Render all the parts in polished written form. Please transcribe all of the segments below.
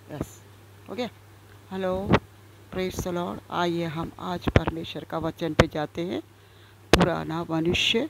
Yes, हो गया। Hello, praise the Lord. आइए हम आज परमेश्वर का वचन पे जाते हैं। पुराना मनुष्य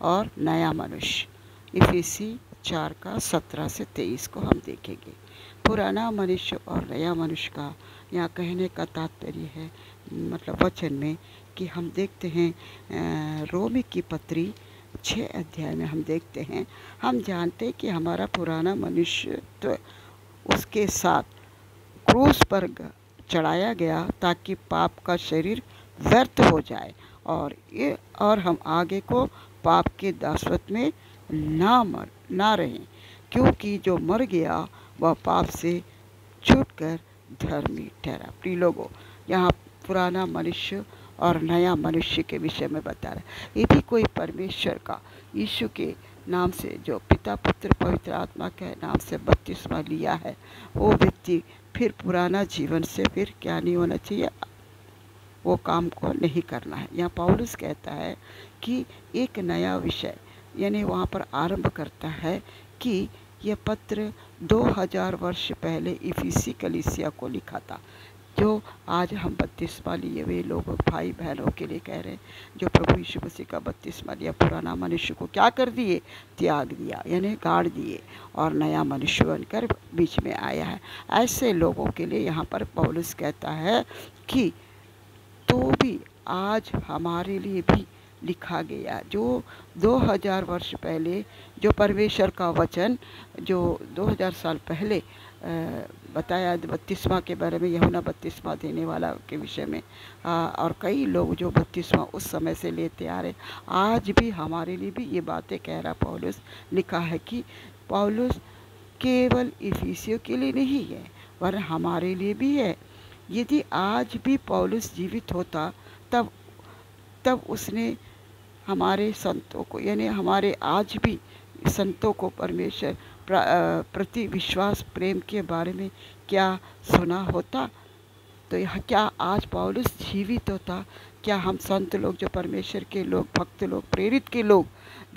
और नया मनुष्य, इफिसी 4 का 17 से 23 को हम देखेंगे। पुराना मनुष्य और नया मनुष्य का यहाँ कहने का तात्पर्य है, मतलब वचन में, कि हम देखते हैं रोमी की पत्री 6 अध्याय में हम देखते हैं, हम जानते हैं कि हमारा पुराना मनुष्य तो उसके साथ क्रूस पर चढ़ाया गया ताकि पाप का शरीर व्यर्थ हो जाए और हम आगे को पाप के दासत्व में ना रहें, क्योंकि जो मर गया वह पाप से छूटकर धर्मी ठहरा। प्रिय लोगों, यहाँ पुराना मनुष्य और नया मनुष्य के विषय में बता रहा है। यदि कोई परमेश्वर का यीशु के नाम से, जो पिता पुत्र पवित्र आत्मा के नाम से बपतिस्मा लिया है, वो व्यक्ति फिर पुराना जीवन से फिर क्या नहीं होना चाहिए, वो काम को नहीं करना है। यहाँ पौलुस कहता है कि एक नया विषय, यानी वहाँ पर आरंभ करता है कि यह पत्र 2000 वर्ष पहले इफिसी कलीसिया को लिखा था। जो आज हम बपतिस्मा लिए हुए लोग भाई बहनों के लिए कह रहे हैं, जो प्रभु यीशु मसीह का बपतिस्मा लिया, पुराना मनुष्य को क्या कर दिए, त्याग दिया, यानी गाड़ दिए, और नया मनुष्य बनकर बीच में आया है। ऐसे लोगों के लिए यहाँ पर पौलुस कहता है कि तो भी आज हमारे लिए भी लिखा गया, जो 2000 वर्ष पहले जो परमेश्वर का वचन जो 2000 साल पहले बताया बपतिस्मा के बारे में, यूहन्ना बपतिस्मा देने वाला के विषय में, और कई लोग जो बपतिस्मा उस समय से लेते आ रहे, आज भी हमारे लिए भी ये बातें कह रहा पौलुस। लिखा है कि पौलुस केवल इफिसियों के लिए नहीं है, वरन हमारे लिए भी है। यदि आज भी पौलुस जीवित होता तब तब उसने हमारे संतों को, यानी हमारे आज भी संतों को परमेश्वर प्रति विश्वास प्रेम के बारे में क्या सुना होता। तो यह क्या आज पौलुस जीवित होता, क्या हम संत लोग, जो परमेश्वर के लोग, भक्त लोग, प्रेरित के लोग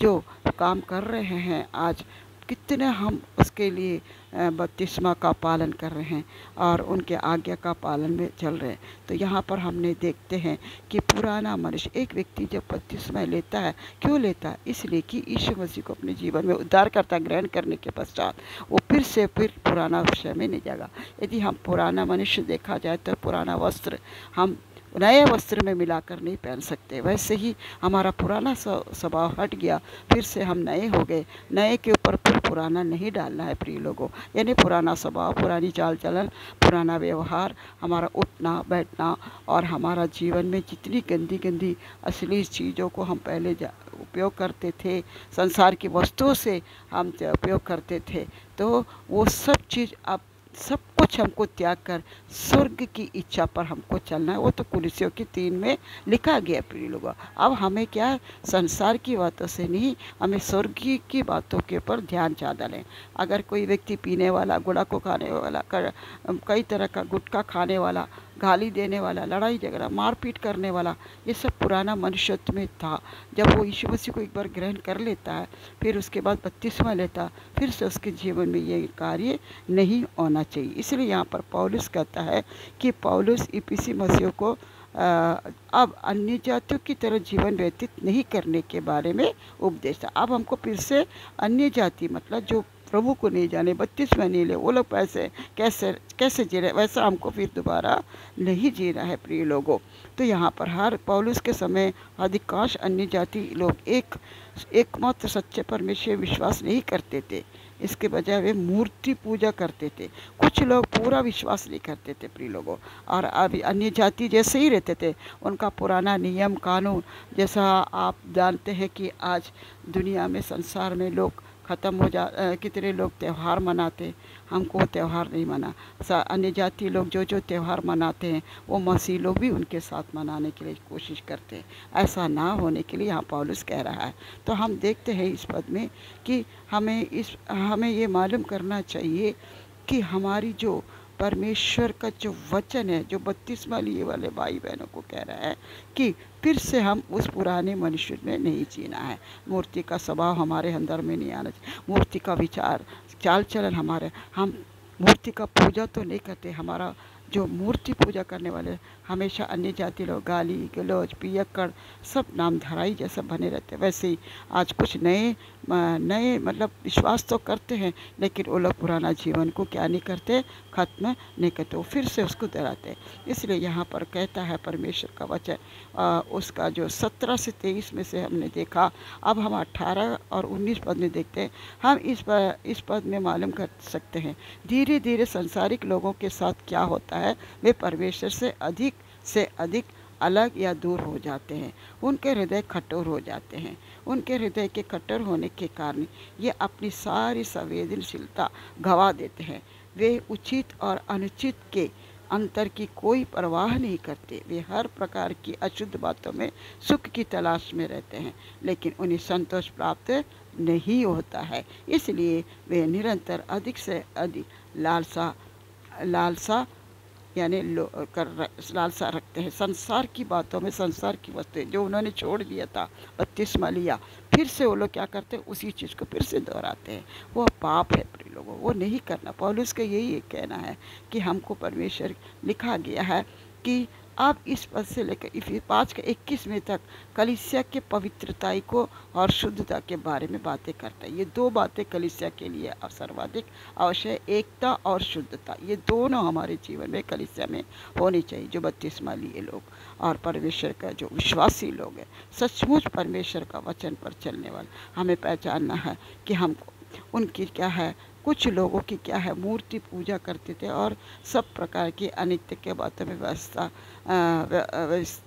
जो काम कर रहे हैं, आज कितने हम उसके लिए बपतिस्मा का पालन कर रहे हैं और उनके आज्ञा का पालन में चल रहे हैं। तो यहाँ पर हमने देखते हैं कि पुराना मनुष्य, एक व्यक्ति जब बपतिस्मा लेता है, क्यों लेता है? इसलिए कि यीशु मसीह को अपने जीवन में उद्धारकर्ता ग्रहण करने के पश्चात वो फिर पुराना विषय में नहीं जाएगा। यदि हम पुराना मनुष्य देखा जाए तो पुराना वस्त्र हम नए वस्त्र में मिलाकर नहीं पहन सकते। वैसे ही हमारा पुराना स्वभाव हट गया, फिर से हम नए हो गए। नए के ऊपर फिर पुराना नहीं डालना है प्रिय लोगों, यानी पुराना स्वभाव, पुरानी चाल चलन, पुराना व्यवहार, हमारा उठना बैठना और हमारा जीवन में जितनी गंदी गंदी असली चीज़ों को हम पहले उपयोग करते थे, संसार की वस्तुओं से हम उपयोग करते थे, तो वो सब चीज़ अब सब कुछ हमको त्याग कर स्वर्ग की इच्छा पर हमको चलना है। वो तो कुरिसियों की 3 में लिखा गया प्रिय लोगों। अब हमें क्या है, संसार की बातों से नहीं, हमें स्वर्ग की बातों के ऊपर ध्यान ज़्यादा लें। अगर कोई व्यक्ति पीने वाला, गुड़ाखू खाने वाला, कई तरह का गुटखा खाने वाला, गाली देने वाला, लड़ाई झगड़ा मारपीट करने वाला, ये सब पुराना मनुष्यत्व में था। जब वो यीशु मसीह को एक बार ग्रहण कर लेता है, फिर उसके बाद बपतिस्मा लेता, फिर से उसके जीवन में ये कार्य नहीं होना चाहिए। इसलिए यहाँ पर पौलुस कहता है कि पौलुस इफिसी मसीह को अब अन्य जातियों की तरह जीवन व्यतीत नहीं करने के बारे में उपदेश था। अब हमको फिर से अन्य जाति, मतलब जो प्रभु को नहीं जाने, बपतिस्मा नहीं ले, वो लोग कैसे जी रहे, वैसा हमको फिर दोबारा नहीं जीना है प्रिय लोगों। तो यहाँ पर हर पौलुस के समय अधिकांश अन्य जाति लोग एकमात्र सच्चे परमेश्वर विश्वास नहीं करते थे। इसके बजाय वे मूर्ति पूजा करते थे। कुछ लोग पूरा विश्वास नहीं करते थे प्रिय लोगों, और अभी अन्य जाति जैसे ही रहते थे। उनका पुराना नियम कानून, जैसा आप जानते हैं कि आज दुनिया में, संसार में लोग ख़त्म हो कितने लोग त्यौहार मनाते, हमको त्यौहार नहीं मना। अन्य जाति लोग जो त्यौहार मनाते हैं, वो मसीह लोग भी उनके साथ मनाने के लिए कोशिश करते हैं। ऐसा ना होने के लिए यहाँ पौलुस कह रहा है। तो हम देखते हैं इस पद में कि हमें ये मालूम करना चाहिए कि हमारी जो परमेश्वर का जो वचन है, जो बपतिस्मा लिए वाले भाई बहनों को कह रहा है कि फिर से हम उस पुराने मनुष्य में नहीं जीना है। मूर्ति का स्वभाव हमारे अंदर में नहीं आना चाहिए। मूर्ति का विचार चाल चलन हम मूर्ति का पूजा तो नहीं करते। हमारा जो मूर्ति पूजा करने वाले हमेशा अन्य जाति लोग गाली गलौज पियक्कड़ सब नामधाराई जैसा बने रहते। वैसे ही आज कुछ नए नए मतलब विश्वास तो करते हैं, लेकिन वो लोग पुराना जीवन को क्या नहीं करते, ख़त्म नहीं करते, वो फिर से उसको दोहराते। इसलिए यहाँ पर कहता है परमेश्वर का वचन, उसका जो 17 से 23 में से हमने देखा। अब हम 18 और 19 पद में देखते हैं। हम इस पद में मालूम कर सकते हैं धीरे धीरे संसारिक लोगों के साथ क्या होता है। वे परमेश्वर से अधिक अलग या दूर हो जाते हैं। उनके हृदय कठोर हो जाते हैं। उनके हृदय के कठोर होने के कारण ये अपनी सारी संवेदनशीलता गंवा देते हैं। वे उचित और अनुचित के अंतर की कोई परवाह नहीं करते। वे हर प्रकार की अशुद्ध बातों में सुख की तलाश में रहते हैं, लेकिन उन्हें संतोष प्राप्त नहीं होता है। इसलिए वे निरंतर अधिक से अधिक लालसा यानी लालसा रखते हैं। संसार की बातों में, संसार की वस्तुएं जो उन्होंने छोड़ दिया था, बपतिस्मा लिया, फिर से वो लोग क्या करते हैं, उसी चीज़ को फिर से दोहराते हैं। वो पाप है प्रिय लोगों, वो नहीं करना। पौलुस का यही एक कहना है कि हमको परमेश्वर लिखा गया है कि आप इस पद से लेकर 5 के 21 में तक कलीसिया के पवित्रता को और शुद्धता के बारे में बातें करता है। ये दो बातें कलीसिया के लिए सर्वाधिक आवश्यक, एकता और शुद्धता। ये दोनों हमारे जीवन में कलीसिया में होनी चाहिए। जो बपतिस्मा लिए लोग और परमेश्वर का जो विश्वासी लोग हैं, सचमुच परमेश्वर का वचन पर चलने वाले, हमें पहचानना है कि हमको उनकी क्या है, कुछ लोगों की क्या है, मूर्ति पूजा करते थे और सब प्रकार की अनित्य के बातों में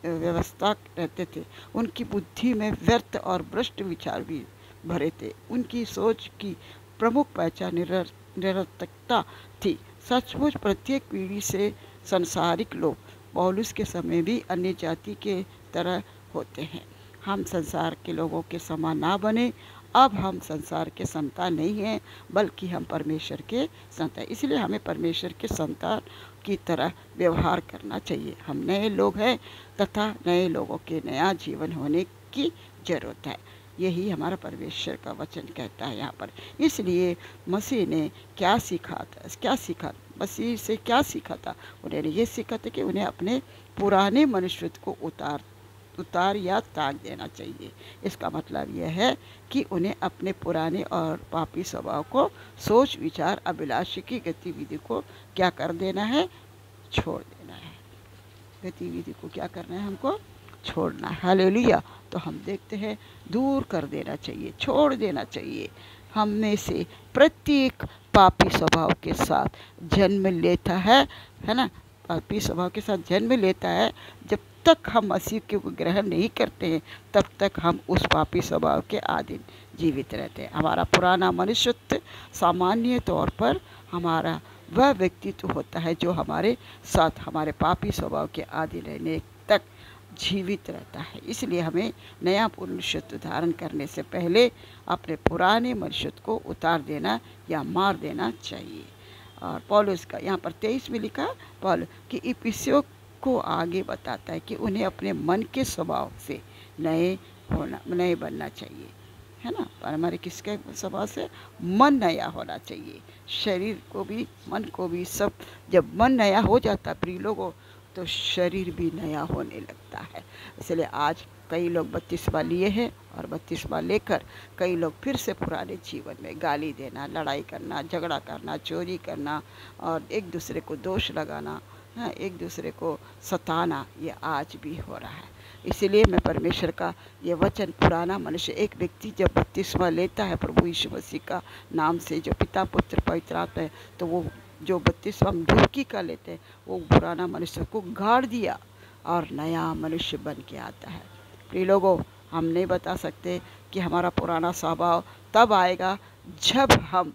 व्यवस्था रहते थे। उनकी बुद्धि में व्यर्थ और भ्रष्ट विचार भी भरे थे। उनकी सोच की प्रमुख पहचान निरर्थकता थी। सचमुच प्रत्येक पीढ़ी से संसारिक लोग पौलुस के समय भी अन्य जाति के तरह होते हैं। हम संसार के लोगों के समान ना बने। अब हम संसार के संतान नहीं हैं, बल्कि हम परमेश्वर के संतान। इसलिए हमें परमेश्वर के संतान की तरह व्यवहार करना चाहिए। हम नए लोग हैं तथा नए लोगों के नया जीवन होने की जरूरत है। यही हमारा परमेश्वर का वचन कहता है यहाँ पर। इसलिए मसीह ने क्या सीखा, मसीह से क्या सीखा था? उन्होंने ये सीखा था कि उन्हें अपने पुराने मनुष्य को उतार या त्याग देना चाहिए। इसका मतलब यह है कि उन्हें अपने पुराने और पापी स्वभाव को, सोच विचार अभिलाषी की गतिविधि को क्या कर देना है, छोड़ देना है। गतिविधि को क्या करना है, हमको छोड़ना है। हालेलुया। तो हम देखते हैं दूर कर देना चाहिए, छोड़ देना चाहिए। हम में से प्रत्येक पापी स्वभाव के साथ जन्म लेता है ना, पापी स्वभाव के साथ जन्म लेता है। जब तक हम मसीह को ग्रहण नहीं करते हैं, तब तक हम उस पापी स्वभाव के अधीन जीवित रहते हैं। हमारा पुराना मनुष्यत्व सामान्य तौर पर हमारा वह व्यक्तित्व होता है जो हमारे साथ हमारे पापी स्वभाव के अधीन रहने तक जीवित रहता है। इसलिए हमें नया मनुष्यत्व धारण करने से पहले अपने पुराने मनुष्यत्व को उतार देना या मार देना चाहिए। और पौलुस का यहाँ पर 23 में लिखा पौलुस कि इफिसियों को आगे बताता है कि उन्हें अपने मन के स्वभाव से नए बनना चाहिए, है ना। पर हमारे किसके स्वभाव से? मन नया होना चाहिए। शरीर को भी, मन को भी, सब जब मन नया हो जाता है प्रिय लोगों, तो शरीर भी नया होने लगता है। इसलिए आज कई लोग बपतिस्मा लिए हैं और बपतिस्मा लेकर कई लोग फिर से पुराने जीवन में गाली देना, लड़ाई करना, झगड़ा करना, चोरी करना और एक दूसरे को दोष लगाना, एक दूसरे को सताना, ये आज भी हो रहा है। इसीलिए मैं परमेश्वर का ये वचन, पुराना मनुष्य, एक व्यक्ति जब बपतिस्मा लेता है प्रभु यीशु मसीह का नाम से, जो पिता पुत्र पवित्र आत्मा है, तो वो जो बपतिस्मा डुबकी का लेते हैं, वो पुराना मनुष्य को गाड़ दिया और नया मनुष्य बन के आता है। प्रिय लोगों, हम नहीं बता सकते कि हमारा पुराना स्वभाव तब आएगा जब हम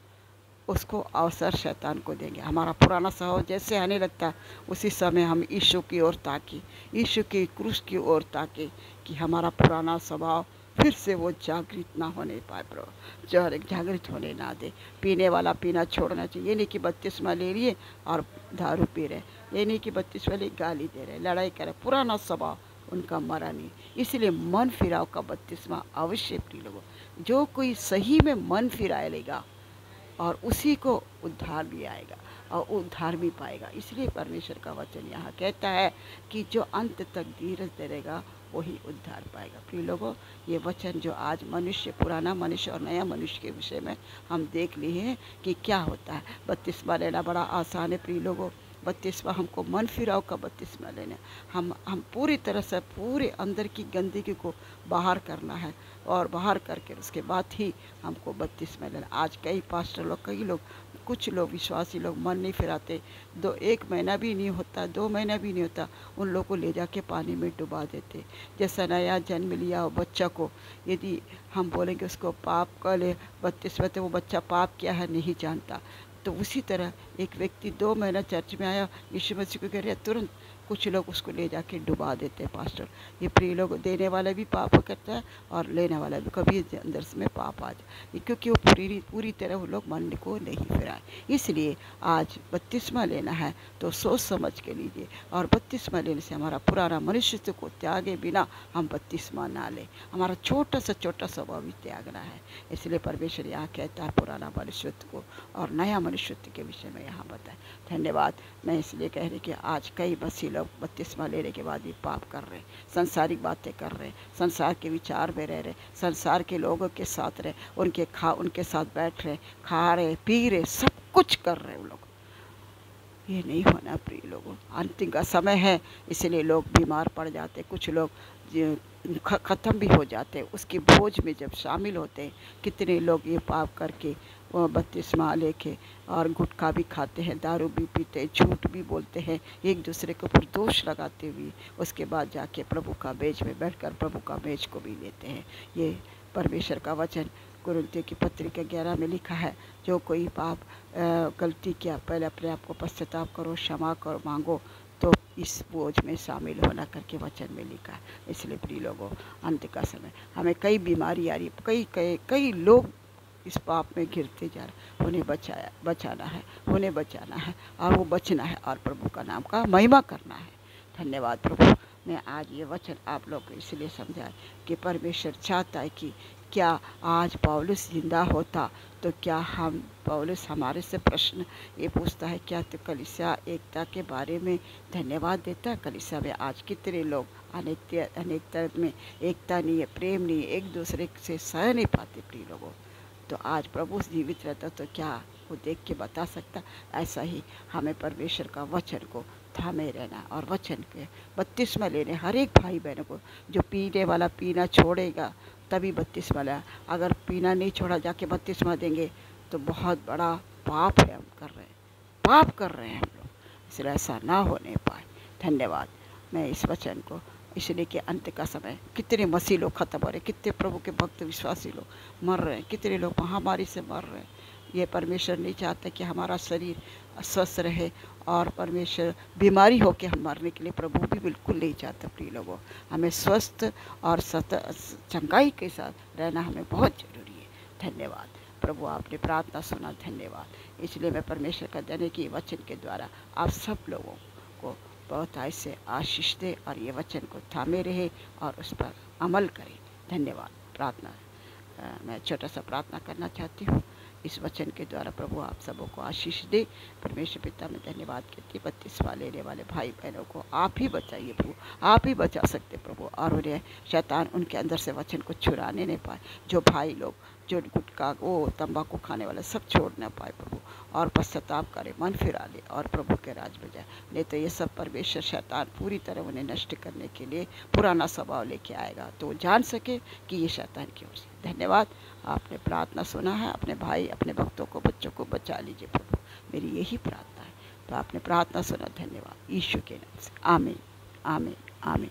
उसको अवसर शैतान को देंगे। हमारा पुराना स्वभाव जैसे आने लगता, उसी समय हम यीशु की ओर ताकी, यीशु की क्रूस की ओर ताके कि हमारा पुराना स्वभाव फिर से वो जागृत ना होने पाए, प्रभु जागृत होने ना दे। पीने वाला पीना छोड़ना चाहिए। ये नहीं कि बपतिस्मा ले लिए और दारू पी रहे, ये नहीं कि बपतिस्मा ले गाली दे रहे, लड़ाई कर रहे। पुराना स्वभाव उनका मरा नहीं। इसलिए मन फिराव का बपतिस्मा अवश्य प्रिय लोगों। जो कोई सही में मन फिरा लेगा और उसी को उद्धार भी आएगा। और उद्धार भी पाएगा। इसलिए परमेश्वर का वचन यहाँ कहता है कि जो अंत तक धीरज धरेगा वही उद्धार पाएगा। प्रिय लोगों, ये वचन जो आज मनुष्य, पुराना मनुष्य और नया मनुष्य के विषय में हम देख लिए हैं कि क्या होता है। बपतिस्मा लेना बड़ा आसान है प्रिय लोगों। बपतिस्मा हमको मन फिराव का बपतिस्मा लेना, हम पूरी तरह से पूरे अंदर की गंदगी को बाहर करना है और बाहर करके उसके बाद ही हमको बपतिस्मा लेना। आज कई पास्टर लोग, कई लोग, कुछ लोग विश्वासी लोग मन नहीं फिराते, 1 महीना भी नहीं होता, 2 महीना भी नहीं होता, उन लोग को ले जाके पानी में डुबा देते। जैसा नया जन्म लिया हो बच्चा को, यदि हम बोलेंगे उसको पाप का ले बपतिस्मा, तो वो बच्चा पाप क्या है नहीं जानता। तो उसी तरह एक व्यक्ति 2 महीना चर्च में आया, यीशु मसीह को कह रहे, तुरंत कुछ लोग उसको ले जाके डुबा देते हैं पास्टर। ये प्रिय लोग, देने वाला भी पाप करता है और लेने वाला भी, कभी अंदर से में पाप आ जाए, क्योंकि वो पूरी तरह वो लोग मन को नहीं फिराए। इसलिए आज बपतिस्मा लेना है तो सोच समझ के लीजिए, और बपतिस्मा लेने से हमारा पुराना मनुष्य को त्यागे बिना हम बपतिस्मा ना ले, हमारा छोटा सा स्वभाव भी त्यागना है। इसलिए परमेश्वर यहाँ कहता है पुराना मनुष्यत्व को और नया मनुष्यत्व के विषय में यहाँ बताए। धन्यवाद। मैं इसलिए कह रही कि आज कई मसीह लोग बपतिस्मा लेने के बाद भी पाप कर रहे, संसारिक बातें कर रहे, संसार के विचार में रह रहे, संसार के लोगों के साथ रहे, उनके साथ बैठ रहे, खा रहे, पी रहे, सब कुछ कर रहे वो लोग। ये नहीं होना प्रिय लोगों। अंतिम का समय है, इसलिए लोग बीमार पड़ जाते, कुछ लोग ख़त्म भी हो जाते। उसकी बोझ में जब शामिल होते हैं, कितने लोग ये पाप करके बपतिस्मा लेके और गुटखा भी खाते हैं, दारू भी पीते हैं, झूठ भी बोलते हैं, एक दूसरे के ऊपर दोष लगाते हुए उसके बाद जाके प्रभु का मेज में बैठकर प्रभु का मेज को भी लेते हैं। ये परमेश्वर का वचन कुरिन्थियों की पत्री के 11 में लिखा है, जो कोई पाप गलती किया पहले अपने आप को पश्चाताप करो, क्षमा करो, मांगो, तो इस बोझ में शामिल होना करके वचन में लिखा है। इसलिए प्रिय लोगों, अंत का समय हमें कई बीमारी आ रही, कई लोग इस पाप में गिरते जा रहे, उन्हें बचाना है और वो बचना है और प्रभु का नाम का महिमा करना है। धन्यवाद प्रभु। मैं आज ये वचन आप लोग को इसलिए समझाए कि परमेश्वर चाहता है कि क्या आज पौलुस जिंदा होता तो क्या पौलुस हमारे से प्रश्न ये पूछता है, क्या तो कलीसिया एकता के बारे में धन्यवाद देता है? कलीसिया में आज कितने लोग अनेकता में एकता नहीं है, प्रेम नहीं है, एक दूसरे से सह नहीं पाते प्रिय लोगों। तो आज प्रभु जीवित रहता तो क्या वो देख के बता सकता? ऐसा ही हमें परमेश्वर का वचन को थामे रहना और वचन के बपतिस्मा लेने हर एक भाई बहनों को। जो पीने वाला पीना छोड़ेगा तभी बपतिस्मा ले, अगर पीना नहीं छोड़ा जाके बपतिस्मा देंगे तो बहुत बड़ा पाप है, हम पाप कर रहे हैं हम लोग। इसलिए ऐसा ना होने पाए। धन्यवाद। मैं इस वचन को इसलिए कि अंत का समय कितने मसीह लोग खत्म हो रहे, कितने प्रभु के भक्त विश्वासी लोग मर रहे हैं, कितने लोग महामारी से मर रहे हैं। ये परमेश्वर नहीं चाहता कि हमारा शरीर स्वस्थ रहे, और परमेश्वर बीमारी होकर हम मरने के लिए प्रभु भी बिल्कुल नहीं चाहता प्रिय लोगों। हमें स्वस्थ और चंगाई के साथ रहना हमें बहुत ज़रूरी है। धन्यवाद प्रभु, आपने प्रार्थना सुना, धन्यवाद। इसलिए मैं परमेश्वर का देने की वचन के द्वारा आप सब लोगों को बहुत ऐसे आशीष दे और ये वचन को थामे रहे और उस पर अमल करें। धन्यवाद। प्रार्थना मैं छोटा सा प्रार्थना करना चाहती हूँ। इस वचन के द्वारा प्रभु आप सबों को आशीष दे। परमेश्वर पिता में धन्यवाद कहती, बपतिस्मा लेने वाले भाई बहनों को आप ही बचाइए प्रभु, आप ही बचा सकते प्रभु, और उन्हें शैतान उनके अंदर से वचन को छुड़ाने नहीं पाए। जो भाई लोग जो गुटखा तंबाकू खाने वाले सब छोड़ ना पाए प्रभु, और पश्चाताप करे, मन फिरा ले और प्रभु के राज में जाए। नहीं तो ये सब परमेश्वर शैतान पूरी तरह उन्हें नष्ट करने के लिए पुराना स्वभाव लेके आएगा, तो वो जान सके कि ये शैतान की ओर से। धन्यवाद, आपने प्रार्थना सुना है। अपने भाई अपने भक्तों को बच्चों को बचा लीजिए प्रभु, मेरी यही प्रार्थना है। तो आपने प्रार्थना सुना, धन्यवाद। यीशु के नाम से आमीन, आमीन, आमीन।